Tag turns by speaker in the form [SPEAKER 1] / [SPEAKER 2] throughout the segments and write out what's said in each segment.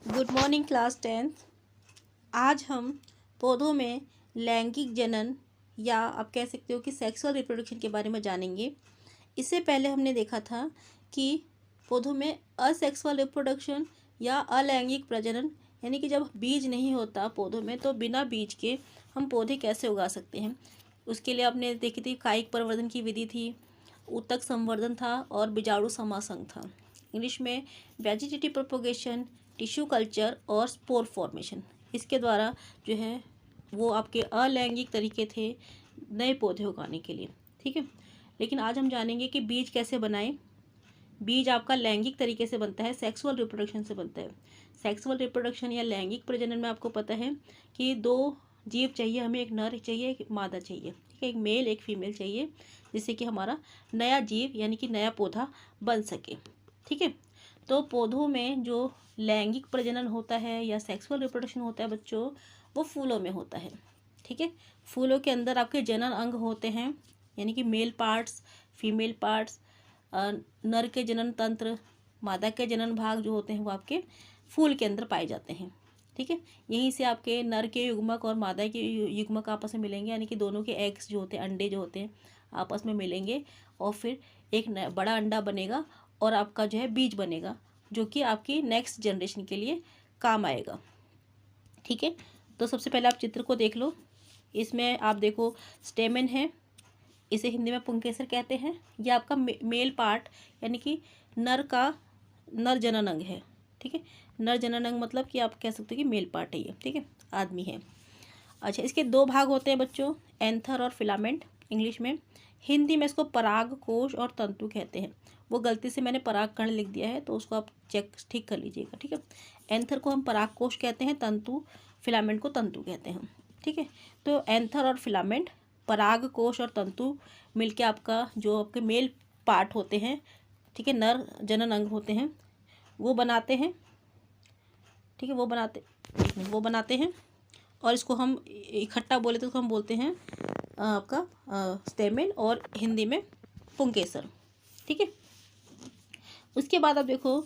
[SPEAKER 1] Good morning class 10th। आज हम पौधों में लैंगिक जनन या आप कह सकते हो कि सेक्सुअल रिप्रोडक्शन के बारे में जानेंगे। इससे पहले हमने देखा था कि पौधों में असेक्सुअल रिप्रोडक्शन या अलैंगिक प्रजनन यानी कि जब बीज नहीं होता पौधों में तो बिना बीज के हम पौधे कैसे उगा सकते हैं। उसके लिए आपने देखी थी कायिक प्रवर्धन की विधि थी, ऊतक संवर्धन था और बीजाणु समासंग था। इंग्लिश में वेजिटेटिव प्रोपोगेशन, टिश्यू कल्चर और स्पोर फॉर्मेशन। इसके द्वारा जो है वो आपके अलैंगिक तरीके थे नए पौधे उगाने के लिए। ठीक है, लेकिन आज हम जानेंगे कि बीज कैसे बनाएं। बीज आपका लैंगिक तरीके से बनता है, सेक्सुअल रिप्रोडक्शन से बनता है। सेक्सुअल रिप्रोडक्शन या लैंगिक प्रजनन में आपको पता है कि दो जीव चाहिए, हमें एक नर चाहिए एक मादा चाहिए। ठीक है, एक मेल एक फीमेल चाहिए जिससे कि हमारा नया जीव यानी कि नया पौधा बन सके। ठीक है, तो पौधों में जो लैंगिक प्रजनन होता है या सेक्सुअल रिप्रोडक्शन होता है बच्चों, वो फूलों में होता है। ठीक है, फूलों के अंदर आपके जनन अंग होते हैं यानी कि मेल पार्ट्स, फीमेल पार्ट्स, नर के जनन तंत्र, मादा के जनन भाग जो होते हैं वो आपके फूल के अंदर पाए जाते हैं। ठीक है, यहीं से आपके नर के युग्मक और मादा के युग्मक आपस में मिलेंगे यानी कि दोनों के एग्स जो होते हैं, अंडे जो होते हैं आपस में मिलेंगे और फिर एक बड़ा अंडा बनेगा और आपका जो है बीज बनेगा जो कि आपकी नेक्स्ट जनरेशन के लिए काम आएगा। ठीक है, तो सबसे पहले आप चित्र को देख लो। इसमें आप देखो स्टेमेन है, इसे हिंदी में पुंकेसर कहते हैं। ये आपका मेल पार्ट यानी कि नर जनन अंग है। ठीक है, नर जनन अंग मतलब कि आप कह सकते हो कि मेल पार्ट है ये। ठीक है, आदमी है। अच्छा, इसके दो भाग होते हैं बच्चों, एंथर और फिलामेंट इंग्लिश में। हिंदी में इसको पराग कोश और तंतु कहते हैं। वो गलती से मैंने पराग कण लिख दिया है तो उसको आप चेक ठीक कर लीजिएगा। ठीक है, एंथर को हम पराग कोश कहते हैं, तंतु फिलामेंट को तंतु कहते हैं। ठीक है, तो एंथर और फिलामेंट, पराग कोश और तंतु मिलके आपका जो आपके मेल पार्ट होते हैं, ठीक है, नर जनन अंग होते हैं, वो बनाते हैं। ठीक है, वो बनाते हैं और इसको हम इकट्ठा बोले तो उसको हम बोलते हैं आपका स्टेमेन और हिंदी में पुंकेसर। ठीक है, उसके बाद आप देखो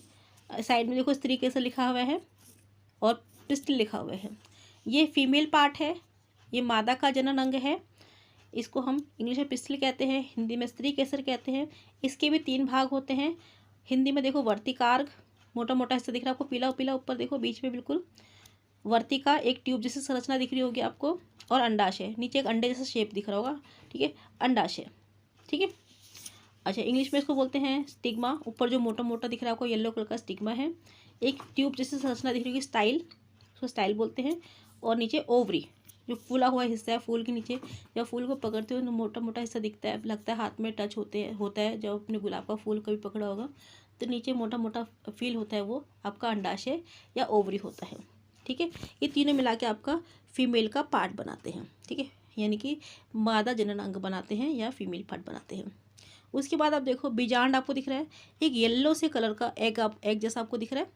[SPEAKER 1] साइड में देखो इस तरीके से लिखा हुआ है और पिस्टल लिखा हुआ है। ये फीमेल पार्ट है, ये मादा का जनन अंग है। इसको हम इंग्लिश में पिस्टल कहते हैं, हिंदी में स्त्री केसर कहते हैं। इसके भी 3 भाग होते हैं। हिंदी में देखो वर्तिकार्ग, मोटा मोटा हिस्सा दिख रहा है आपको, पीला पीला ऊपर देखो बीच में बिल्कुल वर्तिका, एक ट्यूब जैसी संरचना दिख रही होगी आपको, और अंडाशय, नीचे एक अंडे जैसा शेप दिख रहा होगा। ठीक है, अंडाशय। ठीक है, अच्छा इंग्लिश में इसको बोलते हैं स्टिग्मा। ऊपर जो मोटा मोटा दिख रहा है आपको येलो कलर का स्टिग्मा है। एक ट्यूब जैसी संरचना दिख रही होगी स्टाइल, उसको स्टाइल बोलते हैं। और नीचे ओवरी, जो फूला हुआ हिस्सा है फूल के नीचे, जब फूल को पकड़ते हो तो मोटा मोटा हिस्सा दिखता है, लगता है हाथ में टच होता है। जब अपने गुलाब का फूल कभी पकड़ा होगा तो नीचे मोटा मोटा फील होता है, वो आपका अंडाशय या ओवरी होता है। ठीक है, ये तीनों मिला के आपका फीमेल का पार्ट बनाते हैं। ठीक है, यानी कि मादा जनन अंग बनाते हैं या फीमेल पार्ट बनाते हैं। उसके बाद आप देखो बीजांड आपको दिख रहा है, एक येलो से कलर का एग जैसा आपको दिख रहा है।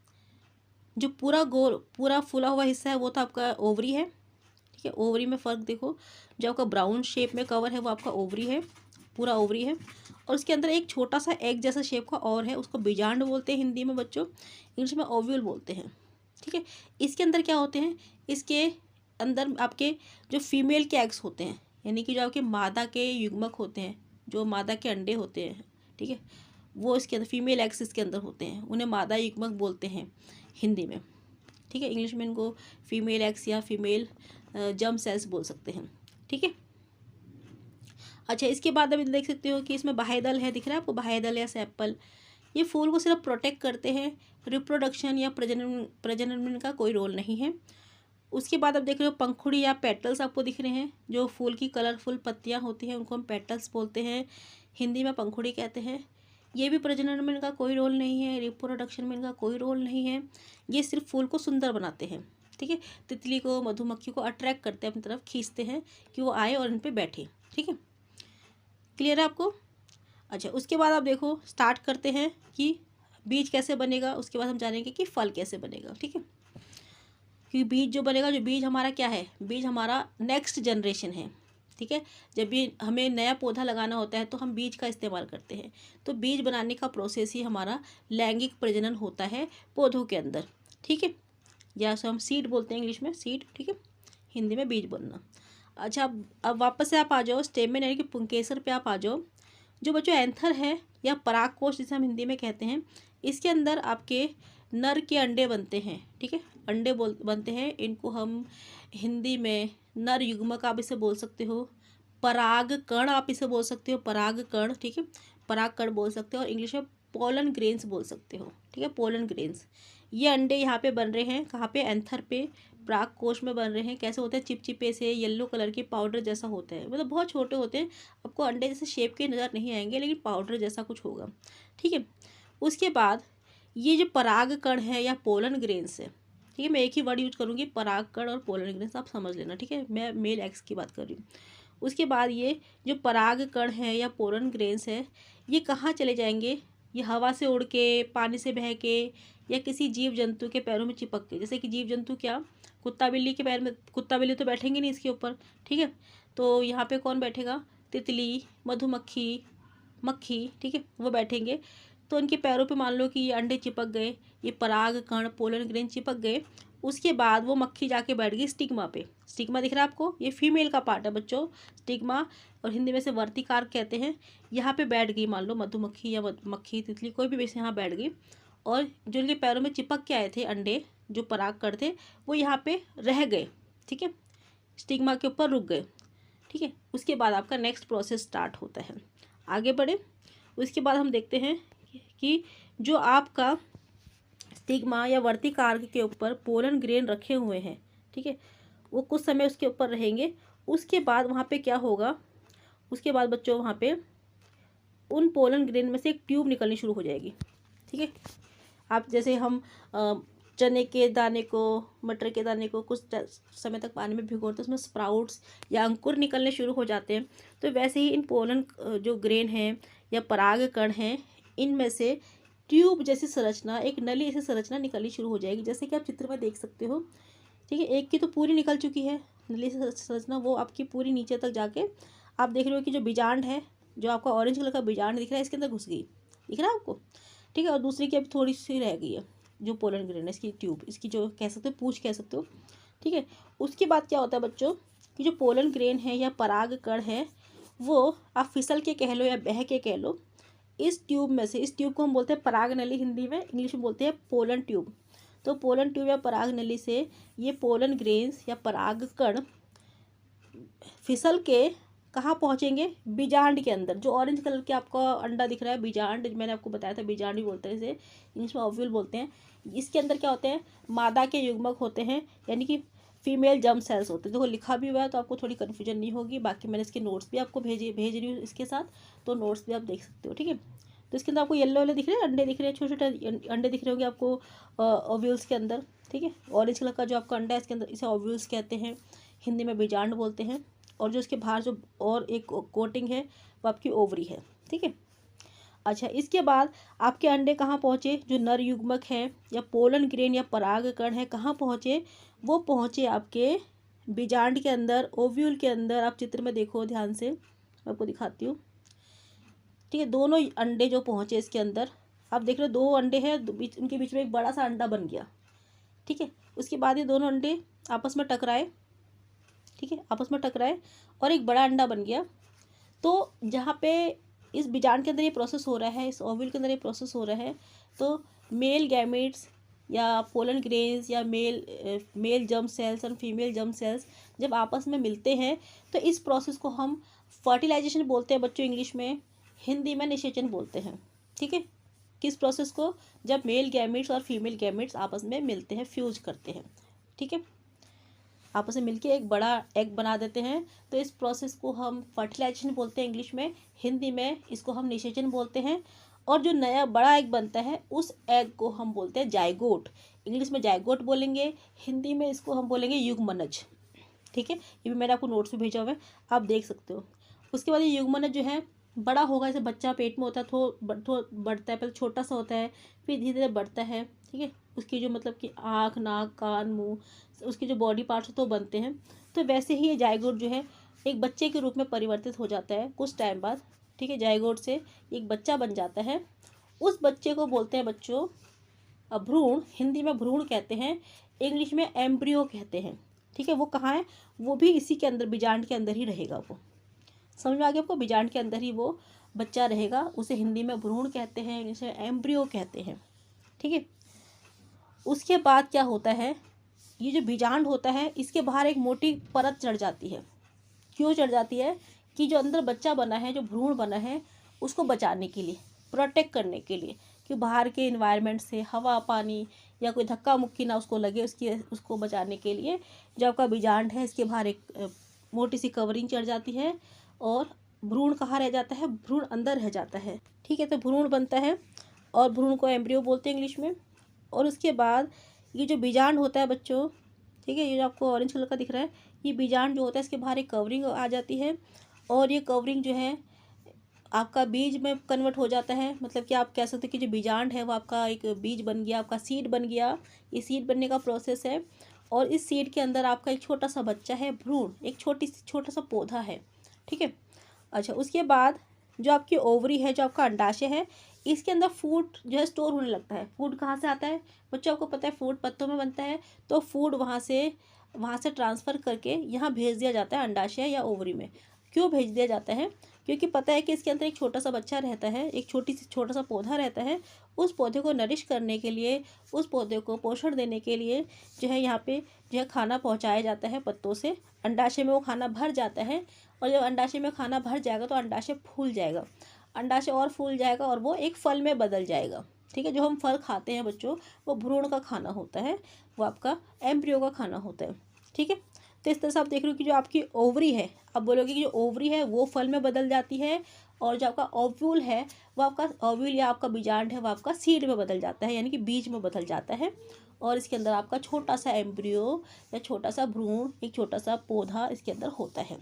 [SPEAKER 1] जो पूरा फूला हुआ हिस्सा है वो तो आपका ओवरी है। ठीक है, ओवरी में फ़र्क देखो, जो आपका ब्राउन शेप में कवर है वो आपका ओवरी है, पूरा ओवरी है। और उसके अंदर एक छोटा सा एग जैसा शेप का और है, उसको बीजांड बोलते हैं हिंदी में बच्चों, इंग्लिश में ओव्यूल बोलते हैं। ठीक है, इसके अंदर क्या होते हैं, इसके अंदर आपके जो फीमेल के एग्स होते हैं यानी कि जो आपके मादा के युग्मक होते हैं, जो मादा के अंडे होते हैं। ठीक है, वो इसके अंदर फीमेल एग्स इसके अंदर होते हैं, उन्हें मादा युग्मक बोलते हैं हिंदी में। ठीक है, इंग्लिश में इनको फीमेल एग्स या फीमेल जर्म सेल्स बोल सकते हैं। ठीक है, अच्छा इसके बाद अभी देख सकते हो कि इसमें बाह्यदल है, दिख रहा है आपको बाह्यदल या सेपल। ये फूल को सिर्फ प्रोटेक्ट करते हैं, रिप्रोडक्शन या प्रजनन में इनका कोई रोल नहीं है। उसके बाद आप देख रहे हो पंखुड़ी या पेटल्स आपको दिख रहे हैं, जो फूल की कलरफुल पत्तियां होती हैं उनको हम पेटल्स बोलते हैं, हिंदी में पंखुड़ी कहते हैं। ये भी प्रजनन में इनका कोई रोल नहीं है, रिप्रोडक्शन में इनका कोई रोल नहीं है, ये सिर्फ फूल को सुंदर बनाते हैं। ठीक है, तितली को मधुमक्खी को अट्रैक्ट करते हैं, अपनी तरफ खींचते हैं कि वो आए और इन पर बैठे। ठीक है, क्लियर है आपको। अच्छा उसके बाद आप देखो स्टार्ट करते हैं कि बीज कैसे बनेगा, उसके बाद हम जानेंगे कि फल कैसे बनेगा। ठीक है, क्योंकि बीज जो बनेगा, जो बीज हमारा क्या है, बीज हमारा नेक्स्ट जनरेशन है। ठीक है, जब भी हमें नया पौधा लगाना होता है तो हम बीज का इस्तेमाल करते हैं, तो बीज बनाने का प्रोसेस ही हमारा लैंगिक प्रजनन होता है पौधों के अंदर। ठीक है, या उसे हम सीड बोलते हैं इंग्लिश में, सीड, ठीक है, हिंदी में बीज बोलना। अच्छा, अब वापस से आप आ जाओ स्टेमन यानी कि पुंकेसर पे आप आ जाओ। जो बच्चों एंथर है या परागकोश जिसे हम हिंदी में कहते हैं, इसके अंदर आपके नर के अंडे बनते हैं, ठीक है, अंडे बनते हैं। इनको हम हिंदी में नर युग्मक आप इसे बोल सकते हो, पराग कण आप इसे बोल सकते हो, पराग कण, ठीक है, पराग कण बोल सकते हो, और इंग्लिश में पोलन ग्रेन्स बोल सकते हो, ठीक है, पोलन ग्रेन्स। ये अंडे यहाँ पे बन रहे हैं, कहाँ पे, एंथर पे, परागकोश में बन रहे हैं। कैसे होते हैं, चिपचिपे से येलो कलर के पाउडर जैसा होता है, मतलब बहुत छोटे होते हैं, आपको अंडे जैसे शेप के नज़र नहीं आएंगे, लेकिन पाउडर जैसा कुछ होगा, ठीक है। उसके बाद ये जो पराग कण है या पोलन ग्रेन्स है, ठीक है, मैं एक ही वर्ड यूज करूँगी, पराग कण और पोलन ग्रेन्स, आप समझ लेना, ठीक है, मैं मेल एक्स की बात कर रही हूँ। उसके बाद ये जो पराग कण है या पोलन ग्रेन्स है, ये कहाँ चले जाएंगे, ये हवा से उड़ के, पानी से बह के, या किसी जीव जंतु के पैरों में चिपक के। जैसे कि जीव जंतु क्या, कुत्ता बिल्ली के पैर में, कुत्ता बिल्ली तो बैठेंगे नहीं इसके ऊपर, ठीक है, तो यहाँ पे कौन बैठेगा, तितली, मधुमक्खी, मक्खी, ठीक है, वो बैठेंगे। तो उनके पैरों पे मान लो कि ये अंडे चिपक गए, ये पराग कण पोलन ग्रेन चिपक गए। उसके बाद वो मक्खी जाके बैठ गई स्टिग्मा पे। स्टिग्मा दिख रहा है आपको, ये फीमेल का पार्ट है बच्चों, स्टिग्मा, और हिंदी में से वर्तिकार कहते हैं। यहाँ पे बैठ गई मान लो मधुमक्खी या मक्खी, तितली, कोई भी वैसे यहाँ बैठ गई, और जो उनके पैरों में चिपक के आए थे अंडे, जो पराग कण थे, वो यहाँ पे रह गए, ठीक है, स्टिग्मा के ऊपर रुक गए, ठीक है। उसके बाद आपका नेक्स्ट प्रोसेस स्टार्ट होता है। आगे बढ़े, उसके बाद हम देखते हैं कि जो आपका स्टिग्मा या वर्तिकार के ऊपर पोलन ग्रेन रखे हुए हैं, ठीक है, वो कुछ समय उसके ऊपर रहेंगे। उसके बाद वहाँ पे क्या होगा, उसके बाद बच्चों वहाँ पे उन पोलन ग्रेन में से एक ट्यूब निकलनी शुरू हो जाएगी, ठीक है। आप जैसे हम चने के दाने को, मटर के दाने को कुछ समय तक पानी में भिगोते हैं, उसमें स्प्राउट्स या अंकुर निकलने शुरू हो जाते हैं, तो वैसे ही इन पोलन जो ग्रेन हैं या पराग कण हैं, इनमें से ट्यूब जैसी संरचना, एक नली जैसी संरचना निकलनी शुरू हो जाएगी, जैसे कि आप चित्र में देख सकते हो, ठीक है। एक की तो पूरी निकल चुकी है नली से संरचना, वो आपकी पूरी नीचे तक जाके आप देख रहे हो कि जो बीजांड है, जो आपका ऑरेंज कलर का बीजांड दिख रहा है, इसके अंदर घुस गई, दिख रहा है आपको, ठीक है। और दूसरी की अभी थोड़ी सी रह गई है, जो पोलन ग्रेन है, इसकी ट्यूब, इसकी जो कह सकते हो पूंछ कह सकते हो, ठीक है। उसके बाद क्या होता है बच्चों कि जो पोलन ग्रेन है या पराग कण है, वो आप फिसल के कह लो या बह के कह लो, इस ट्यूब में से, इस ट्यूब को हम बोलते हैं पराग नली हिंदी में, इंग्लिश में बोलते हैं पोलन ट्यूब। तो पोलन ट्यूब या पराग नली से ये पोलन ग्रेन्स या पराग कण फिसल के कहाँ पहुँचेंगे, बीजांड के अंदर। जो ऑरेंज कलर के आपका अंडा दिख रहा है, बीजांड, मैंने आपको बताया था बीजांड भी बोलते हैं इसे, इंग्लिश में ओव्यूल बोलते हैं। इसके अंदर क्या होते हैं, मादा के युग्मक होते हैं, यानी कि फीमेल जर्म सेल्स होते हैं। देखो लिखा भी हुआ है तो आपको थोड़ी कन्फ्यूजन नहीं होगी, बाकी मैंने इसके नोट्स भी आपको भेज रही हूँ इसके साथ, तो नोट्स भी आप देख सकते हो, ठीक है। तो इसके अंदर आपको येलो येलो दिख रहे हैं अंडे, दिख रहे हैं छोटे छोटे अंडे दिख रहे होंगे आपको ओव्यूल्स के अंदर, ठीक है। ऑरेंज कलर का जो आपका अंडा है इसके अंदर, इसे ओव्यूल्स कहते हैं, हिंदी में बीजांड बोलते हैं। और जो इसके बाहर जो और एक कोटिंग है वो आपकी ओवरी है, ठीक है। अच्छा, इसके बाद आपके अंडे कहाँ पहुँचे, जो नर युग्मक है या पोलन ग्रेन या पराग कण है, कहाँ पहुँचे, वो पहुँचे आपके बीजांड के अंदर, ओव्यूल के अंदर। आप चित्र में देखो ध्यान से, मैं आपको दिखाती हूँ, ठीक है। दोनों अंडे जो पहुँचे इसके अंदर, आप देख रहे हो दो अंडे हैं, उनके बीच में एक बड़ा सा अंडा बन गया, ठीक है। उसके बाद ये दोनों अंडे आपस में टकराए, ठीक है, आपस में टकराए और एक बड़ा अंडा बन गया। तो जहाँ पे इस बीजांड के अंदर ये प्रोसेस हो रहा है, इस ओव्यूल के अंदर ये प्रोसेस हो रहा है, तो मेल गैमेट्स या पोलन ग्रेन्स या मेल जर्म सेल्स और फीमेल जर्म सेल्स जब आपस में मिलते हैं, तो इस प्रोसेस को हम फर्टिलाइजेशन बोलते हैं बच्चों, इंग्लिश में, हिंदी में निषेचन बोलते हैं, ठीक है। किस प्रोसेस को, जब मेल गैमेट्स और फीमेल गैमेट्स आपस में मिलते हैं, फ्यूज करते हैं, ठीक है, आपस में मिलके एक बड़ा एग बना देते हैं, तो इस प्रोसेस को हम फर्टिलाइजेशन बोलते हैं इंग्लिश में, हिंदी में इसको हम निषेचन बोलते हैं। और जो नया बड़ा एग बनता है उस एग को हम बोलते हैं जाइगोट, इंग्लिश में जाइगोट बोलेंगे, हिंदी में इसको हम बोलेंगे युग्मनज, ठीक है। ये भी मैंने आपको नोट्स में भेजा हुआ है, आप देख सकते हो। उसके बाद ये युग्मनज जो है बड़ा होगा, जैसे बच्चा पेट में होता है तो बढ़ता है, पहले छोटा सा होता है, फिर धीरे धीरे बढ़ता है, ठीक है। उसकी जो मतलब कि आँख, नाक, कान, मुंह, उसके जो बॉडी पार्ट्स तो बनते हैं, तो वैसे ही ये जाइगोट जो है एक बच्चे के रूप में परिवर्तित हो जाता है कुछ टाइम बाद, ठीक है। जाइगोट से एक बच्चा बन जाता है, उस बच्चे को बोलते हैं बच्चों भ्रूण, हिंदी में भ्रूण कहते हैं, इंग्लिश में एम्ब्रियो कहते हैं। ठीक है, वो कहाँ है, वो भी इसी के अंदर, बीजांड के अंदर ही रहेगा। वो समझ में आ गया आपको, बीजांड के अंदर ही वो बच्चा रहेगा, उसे हिंदी में भ्रूण कहते हैं, इंग्लिश में एम्ब्रियो कहते हैं। ठीक है, उसके बाद क्या होता है, ये जो बीजांड होता है इसके बाहर एक मोटी परत चढ़ जाती है। क्यों चढ़ जाती है, कि जो अंदर बच्चा बना है, जो भ्रूण बना है, उसको बचाने के लिए, प्रोटेक्ट करने के लिए, कि बाहर के इन्वायरमेंट से हवा पानी या कोई धक्का मुक्की ना उसको लगे, उसको बचाने के लिए जो आपका बीजांड है इसके बाहर एक मोटी सी कवरिंग चढ़ जाती है, और भ्रूण कहाँ रह जाता है, भ्रूण अंदर रह जाता है। ठीक है, तो भ्रूण बनता है और भ्रूण को एम्ब्रियो बोलते हैं इंग्लिश में। और उसके बाद ये जो बीजांड होता है बच्चों, ठीक है, ये जो आपको ऑरेंज कलर का दिख रहा है, ये बीजांड जो होता है इसके बाहर एक कवरिंग आ जाती है, और ये कवरिंग जो है आपका बीज में कन्वर्ट हो जाता है। मतलब कि आप कह सकते हैं कि जो बीजांड है वो आपका एक बीज बन गया, आपका सीड बन गया। ये सीड बनने का प्रोसेस है, और इस सीड के अंदर आपका एक छोटा सा बच्चा है, भ्रूण, एक छोटा सा पौधा है। ठीक है, अच्छा, उसके बाद जो आपकी ओवरी है, जो आपका अंडाशय है, इसके अंदर फूड जो है स्टोर होने लगता है। फूड कहाँ से आता है बच्चों, आपको पता है फूड पत्तों में बनता है, तो फूड वहाँ से ट्रांसफ़र करके यहाँ भेज दिया जाता है अंडाशय या ओवरी में। क्यों भेज दिया जाता है, क्योंकि पता है कि इसके अंदर एक छोटा सा बच्चा रहता है, एक छोटा सा पौधा रहता है। उस पौधे को नरिश करने के लिए, उस पौधे को पोषण देने के लिए जो है यहाँ पे जो है खाना पहुँचाया जाता है पत्तों से। अंडाशय में वो खाना भर जाता है, और जब अंडाशय में खाना भर जाएगा तो अंडाशय फूल जाएगा, अंडाशय और फूल जाएगा, और वो एक फल में बदल जाएगा। ठीक है, जो हम फल खाते हैं बच्चों, वो भ्रूण का खाना होता है, वो आपका एम्ब्रियो का खाना होता है। ठीक है, तो इस तरह से आप देख रहे हो कि जो आपकी ओवरी है, अब बोलोगे कि जो ओवरी है वो फल में बदल जाती है, और जो आपका ओव्यूल है वो आपका ओव्यूल या आपका बीजांड है वो आपका सीड में बदल जाता है, यानी कि बीज में बदल जाता है। और इसके अंदर आपका छोटा सा एम्ब्रियो या छोटा सा भ्रूण, एक छोटा सा पौधा इसके अंदर होता है।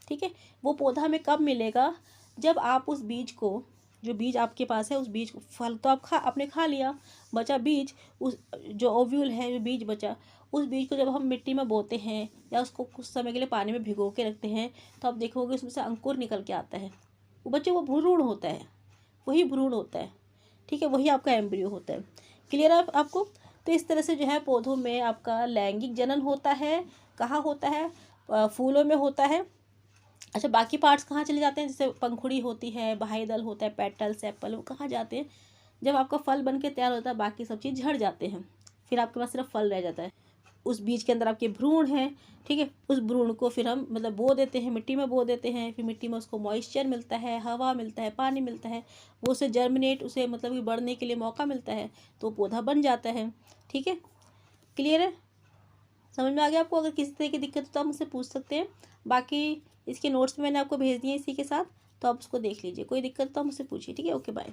[SPEAKER 1] ठीक है, वो पौधा हमें कब मिलेगा, जब आप उस बीज को, जो बीज आपके पास है, उस बीज को, फल तो आप आपने खा लिया, बचा बीज, उस जो ओव्यूल है, जो बीज बचा, उस बीज को जब हम मिट्टी में बोते हैं या उसको कुछ समय के लिए पानी में भिगो के रखते हैं, तो आप देखोगे उसमें से अंकुर निकल के आता है। वो बच्चे वो भ्रूण होता है, वही भ्रूण होता है। ठीक है, वही आपका एम्ब्रियो होता है। क्लियर है आपको। तो इस तरह से जो है पौधों में आपका लैंगिक जनन होता है। कहाँ होता है, फूलों में होता है। अच्छा, बाकी पार्ट्स कहाँ चले जाते हैं, जैसे पंखुड़ी होती है, बाह्य दल होता है, पेटल सेपल, वो कहाँ जाते हैं, जब आपका फल बन के तैयार होता है बाकी सब चीज़ झड़ जाते हैं, फिर आपके पास सिर्फ फल रह जाता है। उस बीज के अंदर आपके भ्रूण हैं। ठीक है, उस भ्रूण को फिर हम मतलब बो देते हैं, मिट्टी में बो देते हैं, फिर मिट्टी में उसको मॉइस्चर मिलता है, हवा मिलता है, पानी मिलता है, वो उसे जर्मिनेट, उसे मतलब कि बढ़ने के लिए मौका मिलता है, तो पौधा बन जाता है। ठीक है, क्लियर है, समझ में आ गया आपको। अगर किसी तरह की दिक्कत हो तो आप मुझसे पूछ सकते हैं। बाकी इसके नोट्स मैंने आपको भेज दिए इसी के साथ, तो आप उसको देख लीजिए। कोई दिक्कत तो आप मुझसे पूछिए। ठीक है, ओके बाय।